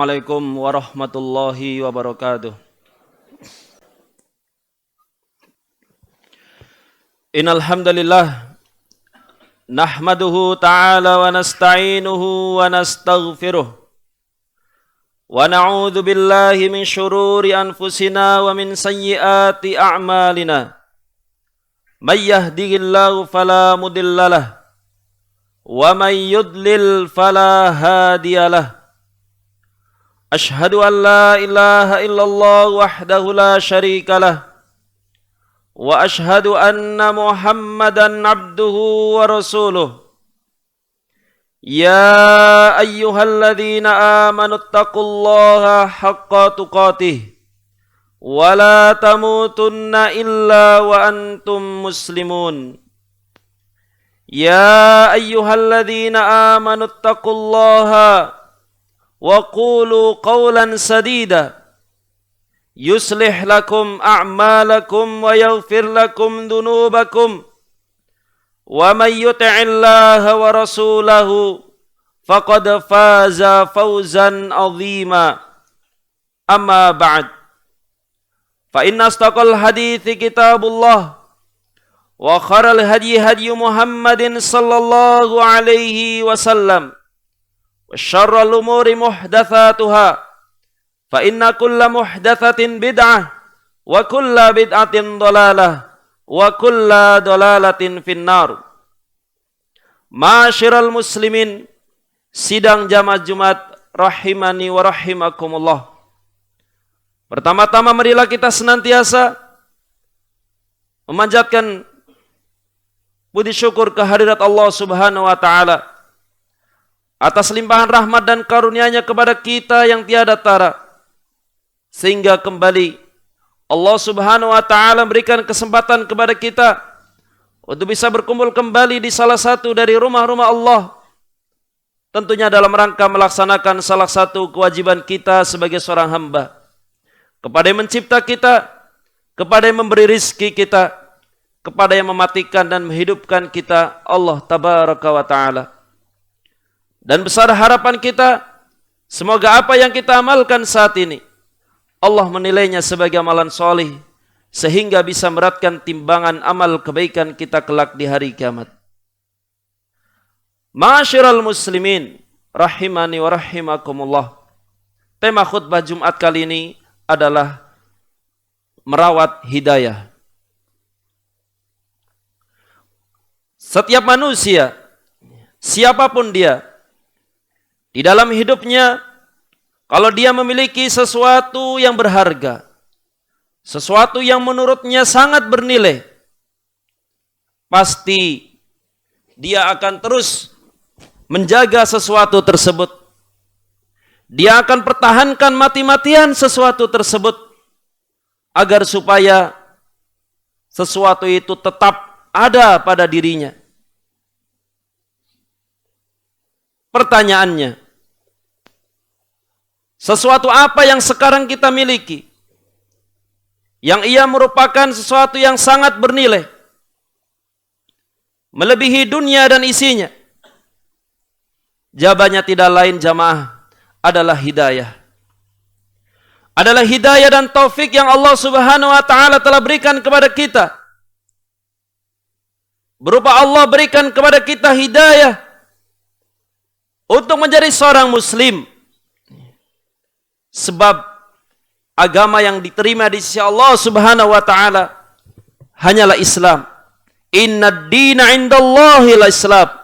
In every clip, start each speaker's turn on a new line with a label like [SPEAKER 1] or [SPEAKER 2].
[SPEAKER 1] Assalamualaikum warahmatullahi wabarakatuh. Innal hamdalillah nahmaduhu ta'ala wa nasta'inuhu wa nastaghfiruh wa na'udzu billahi min syururi anfusina wa min sayyiati a'malina. May yahdihillahu fala mudhillalah wa may yudlil fala hadiyalah. Ashhadu an la ilaha illallah wahdahu la syarika lah wa ashhadu anna Muhammadan abduhu wa rasuluh. Ya ayyuhalladzina amanu taqullaha haqqa tuqatih wa la tamutunna illa wa antum muslimun. Ya ayyuhalladzina amanu taqullaha وقولوا قولا سديدا يصلح لكم أعمالكم ويغفر لكم ذنوبكم ومن يطع الله ورسوله فقد فاز فوزا عظيما. أما بعد فإن أصدق الحديث كتاب الله وخير الهدي هدي محمد صلى الله عليه وسلم وشر الأمور محدثاتها فإن كل محدثة بدعة وكل بدعة ضلالة وكل ضلالة في النار. Ma'asyiral muslimin, sidang jamaah Jumat rahimani wa rahimakumullah. Pertama-tama marilah kita senantiasa memanjatkan puji syukur kehadirat Allah Subhanahu wa taala atas limpahan rahmat dan karunia-Nya kepada kita yang tiada tara, sehingga kembali Allah Subhanahu wa taala memberikan kesempatan kepada kita untuk bisa berkumpul kembali di salah satu dari rumah-rumah Allah, tentunya dalam rangka melaksanakan salah satu kewajiban kita sebagai seorang hamba kepada yang mencipta kita, kepada yang memberi rizki kita, kepada yang mematikan dan menghidupkan kita, Allah Tabaraka wa taala. Dan besar harapan kita, semoga apa yang kita amalkan saat ini Allah menilainya sebagai amalan solih, sehingga bisa meratkan timbangan amal kebaikan kita kelak di hari kiamat. Ma'asyiral muslimin rahimani wa rahimakumullah. Tema khutbah Jumat kali ini adalah merawat hidayah. Setiap manusia, siapapun dia, di dalam hidupnya, kalau dia memiliki sesuatu yang berharga, sesuatu yang menurutnya sangat bernilai, pasti dia akan terus menjaga sesuatu tersebut. Dia akan pertahankan mati-matian sesuatu tersebut, agar supaya sesuatu itu tetap ada pada dirinya. Pertanyaannya, sesuatu apa yang sekarang kita miliki yang ia merupakan sesuatu yang sangat bernilai, melebihi dunia dan isinya? Jawabannya tidak lain jamaah, adalah hidayah. Adalah hidayah dan taufik yang Allah Subhanahu wa taala telah berikan kepada kita. Berupa Allah berikan kepada kita hidayah untuk menjadi seorang muslim. Sebab agama yang diterima di sisi Allah Subhanahu wa taala hanyalah Islam. Innad dina 'indallahil Islam.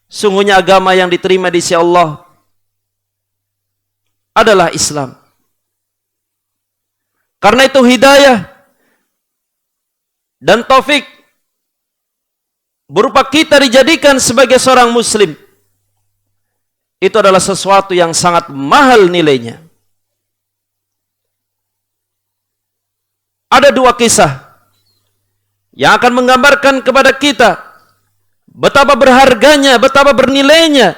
[SPEAKER 1] Sungguhnya agama yang diterima di sisi Allah adalah Islam. Karena itu hidayah dan taufik berupa kita dijadikan sebagai seorang muslim, itu adalah sesuatu yang sangat mahal nilainya. Ada dua kisah yang akan menggambarkan kepada kita betapa berharganya, betapa bernilainya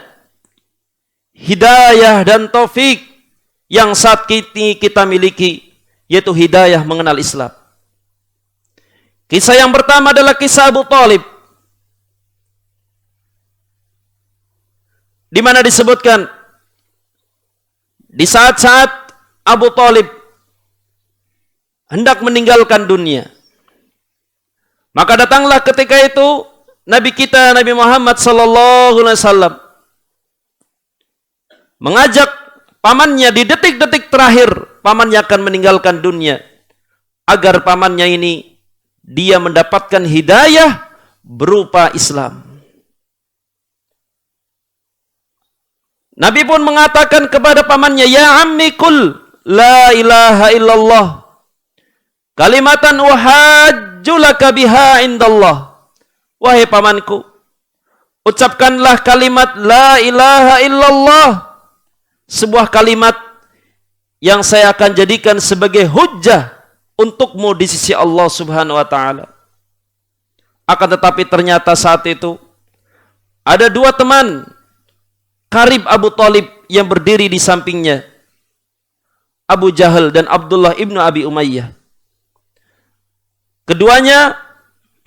[SPEAKER 1] hidayah dan taufik yang saat ini kita miliki, yaitu hidayah mengenal Islam. Kisah yang pertama adalah kisah Abu Thalib, di mana disebutkan Di saat-saat Abu Thalib hendak meninggalkan dunia, maka datanglah ketika itu Nabi kita Nabi Muhammad sallallahu alaihi wasallam mengajak pamannya di detik-detik terakhir pamannya akan meninggalkan dunia, agar pamannya ini dia mendapatkan hidayah berupa Islam. Nabi pun mengatakan kepada pamannya, "Ya ammi kul la ilaha illallah kalimatan uhajju laka biha indallah." Wahai pamanku, ucapkanlah kalimat la ilaha illallah, sebuah kalimat yang saya akan jadikan sebagai hujjah untukmu di sisi Allah Subhanahu wa taala. Akan tetapi ternyata saat itu ada dua teman karib Abu Thalib yang berdiri di sampingnya, Abu Jahal dan Abdullah ibnu Abi Umayyah. Keduanya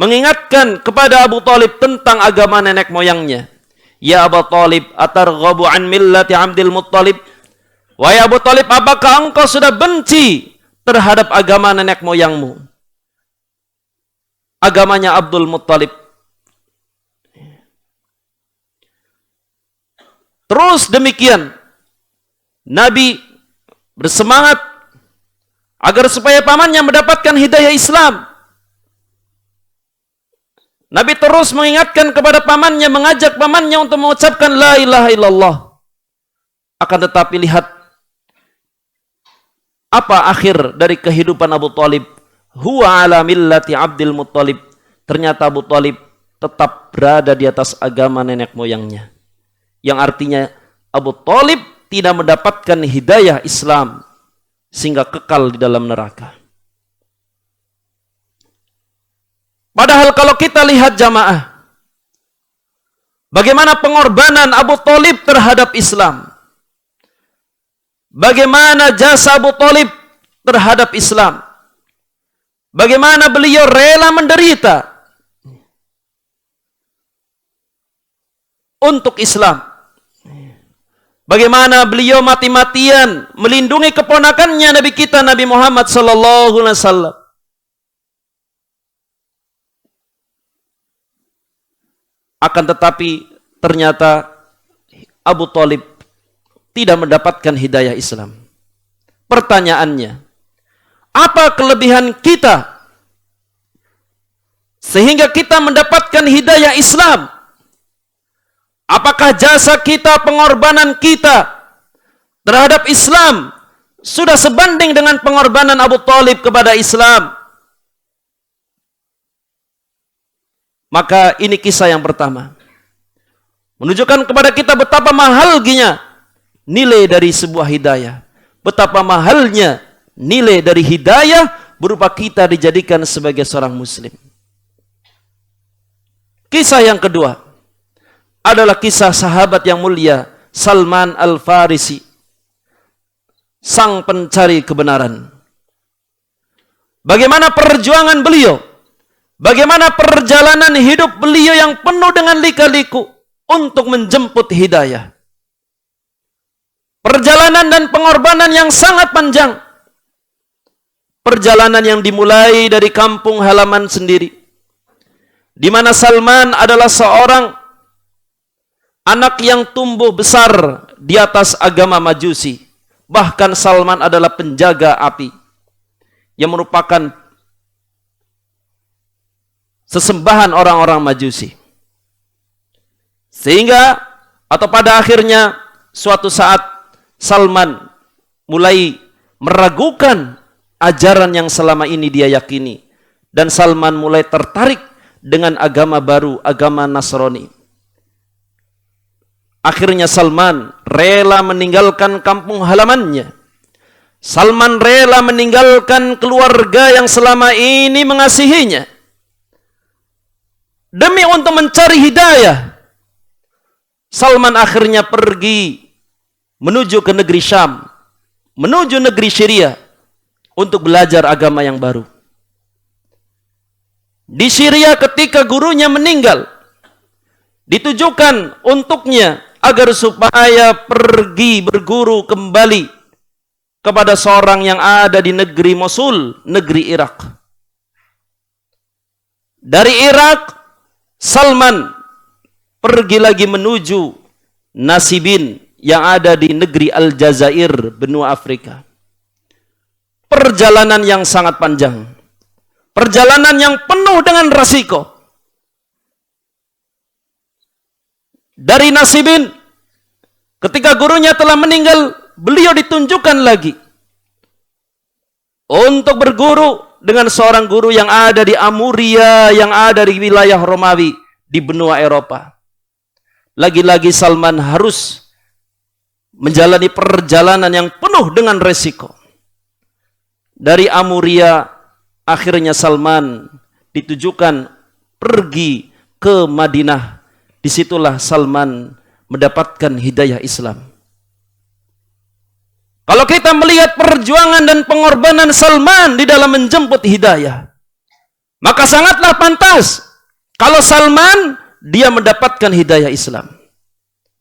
[SPEAKER 1] mengingatkan kepada Abu Thalib tentang agama nenek moyangnya. Ya Abu Thalib, atarghabu an millati Abdul Muttalib? Wahai Abu Thalib, apakah engkau sudah benci terhadap agama nenek moyangmu? Agamanya Abdul Muttalib. Terus demikian, Nabi bersemangat agar supaya pamannya mendapatkan hidayah Islam. Nabi terus mengingatkan kepada pamannya, mengajak pamannya untuk mengucapkan la ilaha illallah. Akan tetapi lihat apa akhir dari kehidupan Abu Thalib. Huwa ala millati Abdul Muttalib. Ternyata Abu Thalib tetap berada di atas agama nenek moyangnya. Yang artinya Abu Thalib tidak mendapatkan hidayah Islam sehingga kekal di dalam neraka. Padahal kalau kita lihat jamaah, bagaimana pengorbanan Abu Thalib terhadap Islam, bagaimana jasa Abu Thalib terhadap Islam, bagaimana beliau rela menderita untuk Islam, bagaimana beliau mati-matian melindungi keponakannya Nabi kita Nabi Muhammad sallallahu alaihi wasallam. Akan tetapi ternyata Abu Thalib tidak mendapatkan hidayah Islam. Pertanyaannya, apa kelebihan kita sehingga kita mendapatkan hidayah Islam? Apakah jasa kita, pengorbanan kita terhadap Islam sudah sebanding dengan pengorbanan Abu Thalib kepada Islam? Maka ini kisah yang pertama, menunjukkan kepada kita betapa mahalnya nilai dari sebuah hidayah, betapa mahalnya nilai dari hidayah berupa kita dijadikan sebagai seorang muslim. Kisah yang kedua adalah kisah sahabat yang mulia Salman Al-Farisi, sang pencari kebenaran. Bagaimana perjuangan beliau, bagaimana perjalanan hidup beliau yang penuh dengan lika-liku untuk menjemput hidayah. Perjalanan dan pengorbanan yang sangat panjang. Perjalanan yang dimulai dari kampung halaman sendiri, di mana Salman adalah seorang anak yang tumbuh besar di atas agama Majusi. Bahkan Salman adalah penjaga api yang merupakan sesembahan orang-orang Majusi. Sehingga atau pada akhirnya suatu saat Salman mulai meragukan ajaran yang selama ini dia yakini, dan Salman mulai tertarik dengan agama baru, agama Nasrani. Akhirnya Salman rela meninggalkan kampung halamannya. Salman rela meninggalkan keluarga yang selama ini mengasihinya demi untuk mencari hidayah. Salman akhirnya pergi menuju ke negeri Syam, menuju negeri Syria untuk belajar agama yang baru. Di Syria ketika gurunya meninggal, ditujukan untuknya agar supaya pergi berguru kembali kepada seorang yang ada di negeri Mosul, negeri Irak. Dari Irak, Salman pergi lagi menuju Nasibin yang ada di negeri Aljazair, benua Afrika. Perjalanan yang sangat panjang. Perjalanan yang penuh dengan resiko. Dari Nasibin, ketika gurunya telah meninggal, beliau ditunjukkan lagi untuk berguru dengan seorang guru yang ada di Amuria, yang ada di wilayah Romawi, di benua Eropa. Lagi-lagi Salman harus menjalani perjalanan yang penuh dengan resiko. Dari Amuria, akhirnya Salman ditujukan pergi ke Madinah. Disitulah Salman mendapatkan hidayah Islam. Kalau kita melihat perjuangan dan pengorbanan Salman di dalam menjemput hidayah, maka sangatlah pantas kalau Salman dia mendapatkan hidayah Islam.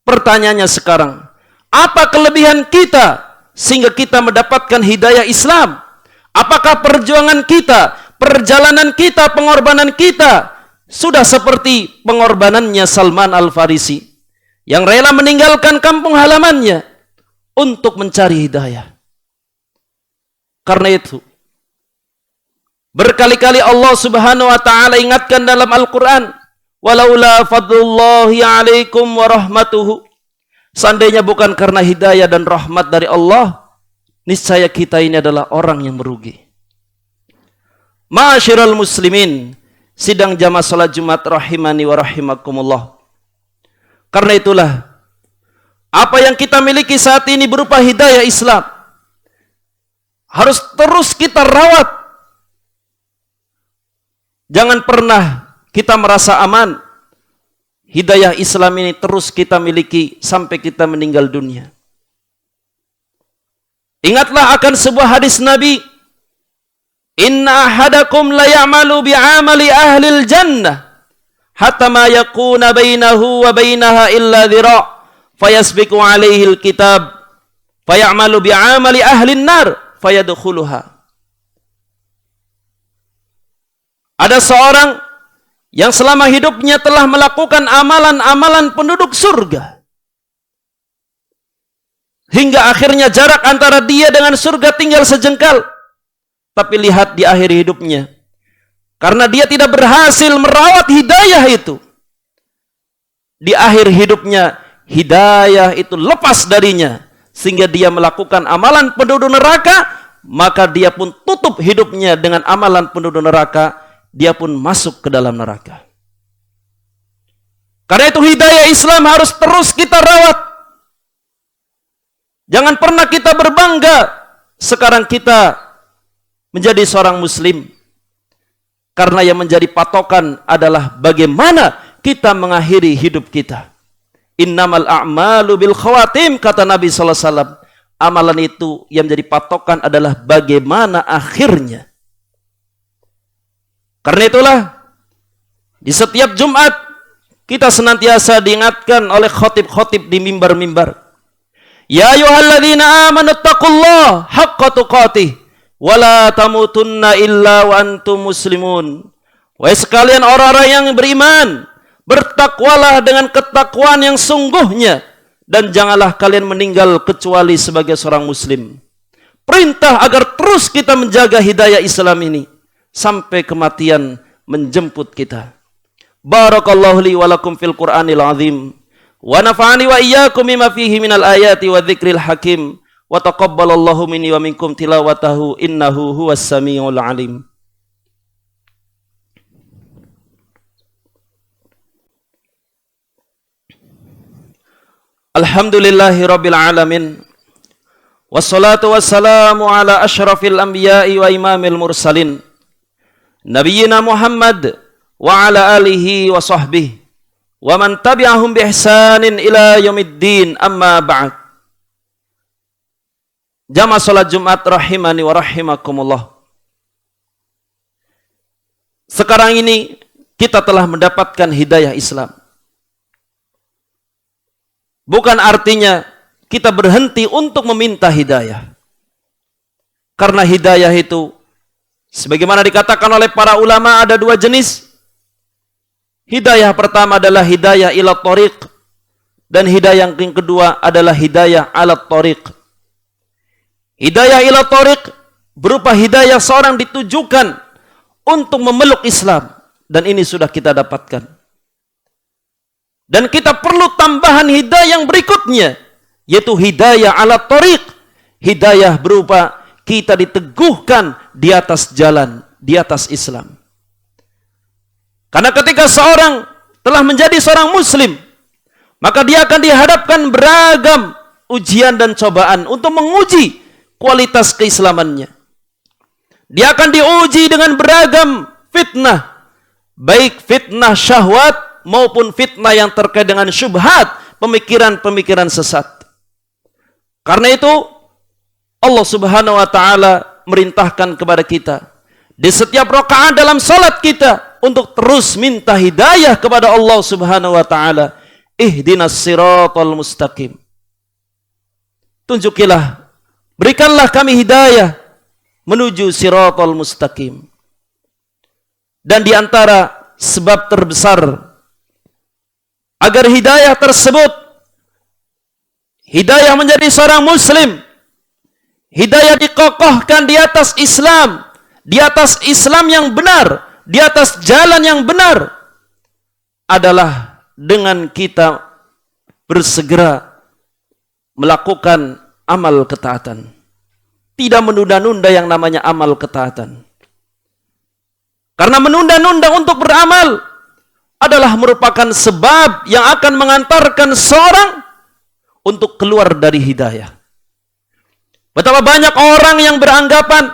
[SPEAKER 1] Pertanyaannya sekarang, apa kelebihan kita sehingga kita mendapatkan hidayah Islam? Apakah perjuangan kita, perjalanan kita, pengorbanan kita sudah seperti pengorbanannya Salman Al-Farisi yang rela meninggalkan kampung halamannya untuk mencari hidayah? Karena itu, berkali-kali Allah Subhanahu wa taala ingatkan dalam Al-Qur'an, "Walaula fadlullahi 'alaikum wa rahmatuhu." Seandainya bukan karena hidayah dan rahmat dari Allah, niscaya kita ini adalah orang yang merugi. Ma'asyiral muslimin, sidang jamaah salat Jumat rahimani wa rahimakumullah. Karena itulah, apa yang kita miliki saat ini berupa hidayah Islam harus terus kita rawat. Jangan pernah kita merasa aman. Hidayah Islam ini terus kita miliki sampai kita meninggal dunia. Ingatlah akan sebuah hadis Nabi, "Inna ahadakum la ya'malu bi'amali ahlil jannah hatta ma yakuna bainahu wa bainaha illa dhira' fayasbiqu alaihi alkitab fayamalu bi'amali ahlin nar fayadkhuluha." Ada seorang yang selama hidupnya telah melakukan amalan-amalan penduduk surga, hingga akhirnya jarak antara dia dengan surga tinggal sejengkal. Tapi lihat di akhir hidupnya, karena dia tidak berhasil merawat hidayah itu, di akhir hidupnya hidayah itu lepas darinya, sehingga dia melakukan amalan penduduk neraka. Maka dia pun tutup hidupnya dengan amalan penduduk neraka, dia pun masuk ke dalam neraka. Karena itu hidayah Islam harus terus kita rawat. Jangan pernah kita berbangga sekarang kita menjadi seorang muslim, karena yang menjadi patokan adalah bagaimana kita mengakhiri hidup kita. Innamal a'malu bil khawatim, kata Nabi sallallahu alaihi wasallam. Amalan itu yang menjadi patokan adalah bagaimana akhirnya. Karena itulah di setiap Jumat kita senantiasa diingatkan oleh khotib-khotib di mimbar-mimbar, "Ya ayyuhalladzina amanu taqullaha haqqa tuqatih wala tamutunna illa wa antum muslimun." Wahai sekalian orang-orang yang beriman, bertakwalah dengan ketakwaan yang sungguhnya, dan janganlah kalian meninggal kecuali sebagai seorang muslim. Perintah agar terus kita menjaga hidayah Islam ini sampai kematian menjemput kita. Barakallahu li wa lakum fil Qur'anil azim, wa nafa'ani wa iyyakum bima fihi minal ayati wa dzikril hakim, wa taqabbalallahu minni wa minkum tilawatahu innahu huwas samiul alim. Alhamdulillahi rabbil alamin, wassalatu wassalamu ala asyrafil anbiya'i wa imamil mursalin, Nabiyyina Muhammad wa ala alihi wa sahbihi wa man tabi'ahum bi ihsanin ila yaumiddin, amma ba'd. Jamaah salat Jumat rahimani wa rahimakumullah. Sekarang ini kita telah mendapatkan hidayah Islam. bukan artinya kita berhenti untuk meminta hidayah. Karena hidayah itu, sebagaimana dikatakan oleh para ulama, ada dua jenis. Hidayah pertama adalah hidayah ila thoriq, dan hidayah yang kedua adalah hidayah ala thoriq. Hidayah ila thoriq berupa hidayah seorang ditujukan untuk memeluk Islam, dan ini sudah kita dapatkan. Dan kita perlu tambahan hidayah yang berikutnya, yaitu hidayah ala thoriq. Hidayah berupa kita diteguhkan di atas jalan, di atas Islam. Karena ketika seorang telah menjadi seorang muslim, maka dia akan dihadapkan beragam ujian dan cobaan untuk menguji kualitas keislamannya. Dia akan diuji dengan beragam fitnah, baik fitnah syahwat maupun fitnah yang terkait dengan syubhat, pemikiran-pemikiran sesat. Karena itu Allah Subhanahu wa taala merintahkan kepada kita di setiap rakaat dalam salat kita untuk terus minta hidayah kepada Allah Subhanahu wa taala. Ihdinas siratal mustaqim. Tunjukilah, berikanlah kami hidayah menuju siratal mustaqim. Dan di antara sebab terbesar agar hidayah tersebut, hidayah menjadi seorang muslim, hidayah dikokohkan di atas Islam, di atas Islam yang benar, di atas jalan yang benar, adalah dengan kita bersegera melakukan amal ketaatan. Tidak menunda-nunda yang namanya amal ketaatan. Karena menunda-nunda untuk beramal adalah merupakan sebab yang akan mengantarkan seorang untuk keluar dari hidayah. Betapa banyak orang yang beranggapan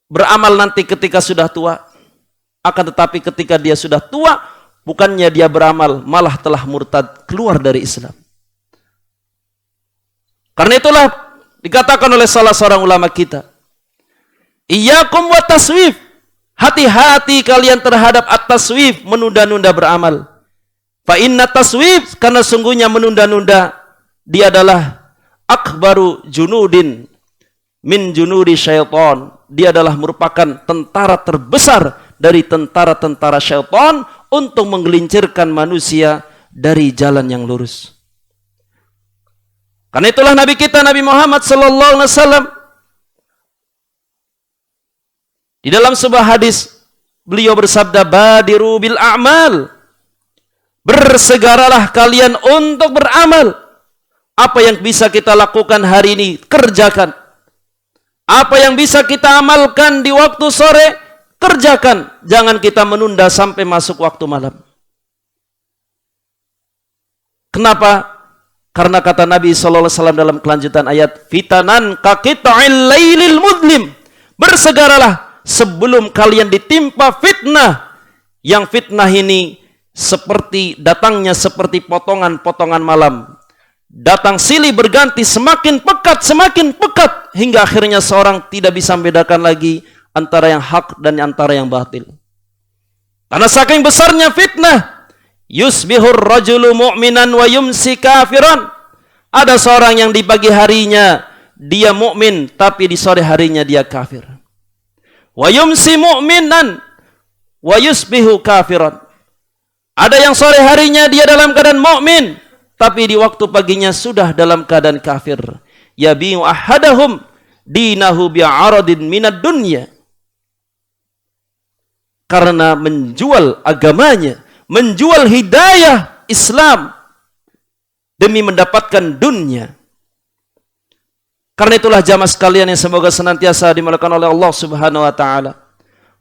[SPEAKER 1] beramal nanti ketika sudah tua. Akan tetapi ketika dia sudah tua, bukannya dia beramal, malah telah murtad, keluar dari Islam. Karena itulah dikatakan oleh salah seorang ulama kita, iyyakum wa taswif. Hati-hati kalian terhadap at-taswif, menunda-nunda beramal. Fa inna taswif, karena sungguhnya menunda-nunda dia adalah akbaru junudin min junudi syaitan. Dia adalah merupakan tentara terbesar dari tentara-tentara syaitan untuk menggelincirkan manusia dari jalan yang lurus. Karena itulah Nabi kita, Nabi Muhammad sallallahu alaihi wasallam, di dalam sebuah hadis beliau bersabda, badiru bil a'mal. Bersegeralah kalian untuk beramal. Apa yang bisa kita lakukan hari ini, kerjakan. Apa yang bisa kita amalkan di waktu sore, kerjakan. Jangan kita menunda sampai masuk waktu malam. Kenapa? Karena kata Nabi SAW dalam kelanjutan ayat, fitanan kaqita'il lailil mudlim. Bersegeralah sebelum kalian ditimpa fitnah, yang fitnah ini seperti datangnya seperti potongan-potongan malam. Datang silih berganti, semakin pekat hingga akhirnya seorang tidak bisa membedakan lagi antara yang hak dan antara yang batil. Karena saking besarnya fitnah, yusbihur rajulu mu'minan wa yumsi kafiran. Ada seorang yang di pagi harinya dia mukmin, tapi di sore harinya dia kafir. Wa yumsi mu'minan wa yusbihu kafiran. Ada yang sore harinya dia dalam keadaan mukmin, tapi di waktu paginya sudah dalam keadaan kafir. Yabi'u ahadahum dinahu bi'aradin minad dunya. Karena menjual agamanya, menjual hidayah Islam demi mendapatkan dunia. Karena itulah jamaah sekalian yang semoga senantiasa dimuliakan oleh Allah Subhanahu wa taala.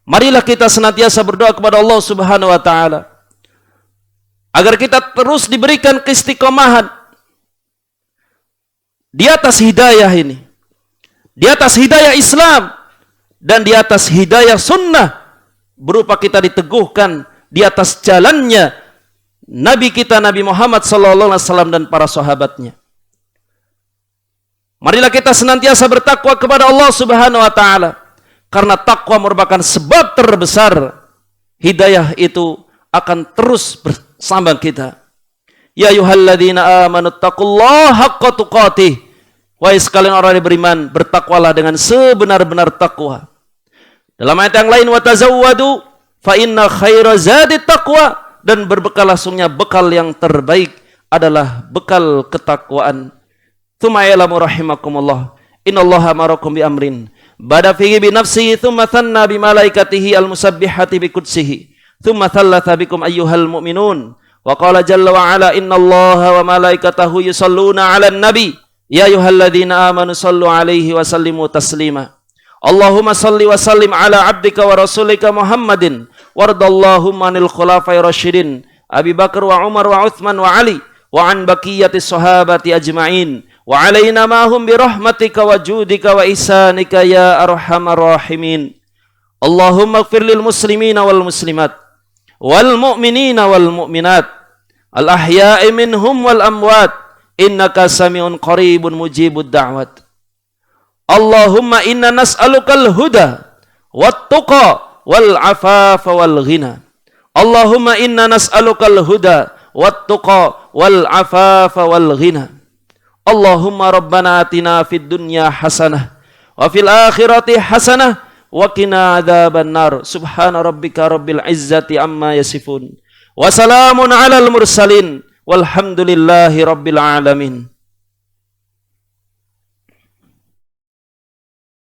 [SPEAKER 1] Marilah kita senantiasa berdoa kepada Allah Subhanahu wa taala agar kita terus diberikan keistiqomahan di atas hidayah ini, di atas hidayah Islam dan di atas hidayah sunnah, berupa kita diteguhkan di atas jalannya Nabi kita Nabi Muhammad SAW dan para sahabatnya. Marilah kita senantiasa bertakwa kepada Allah Subhanahu wa taala, karena takwa merupakan sebab terbesar hidayah itu akan terus bersama kita. Ya ayyuhalladzina amanu taqullaha haqqa tuqatih. Wahai sekalian orang yang beriman, bertakwalah dengan sebenar-benar takwa. Dalam ayat yang lain, wa tazawwadu fa inna khaira zadit taqwa, dan berbekal sungguhnya bekal yang terbaik adalah bekal ketakwaan. Tsumma ya'lamu rahimakumullah, innallaha amarakum bi amrin bada fihi bi nafsihi tsumma thanna bi malaikatihi al-musabbihati bi qudsihi tsumma thalatha bikum ayyuhal mu'minun. Wa qala jalla wa ala innallaha wa malaikatahu yusalluna 'alan nabi ya ayyuhalladzina amanu sallu 'alaihi wa sallimu taslima. Allahumma salli wa sallim ala 'abdika wa rasulika Muhammadin wardallahumma 'anil khulafai rasyidin Abi Bakar wa Umar wa Utsman wa Ali wa an baqiyati sahabati ajma'in wa 'alaina ma hum bi rahmatika wa judika wa ihsanika ya arhamar rahimin. Allahumma ighfir lil muslimina wal muslimat wal mu'minina wal mu'minat al ahya'i minhum wal amwat innaka sami'un qaribun mujibud da'wat. Allahumma inna nas'alukal huda wat tuqa wal afafa wal ghina. Allahumma inna nas'alukal huda wat tuqa wal afafa wal ghina. Allahumma rabbana atina fid dunya hasanah wa fil akhirati hasanah wa qina adzabannar. Subhana rabbika rabbil izzati amma yasifun wa salamun alal mursalin walhamdulillahi rabbil alamin.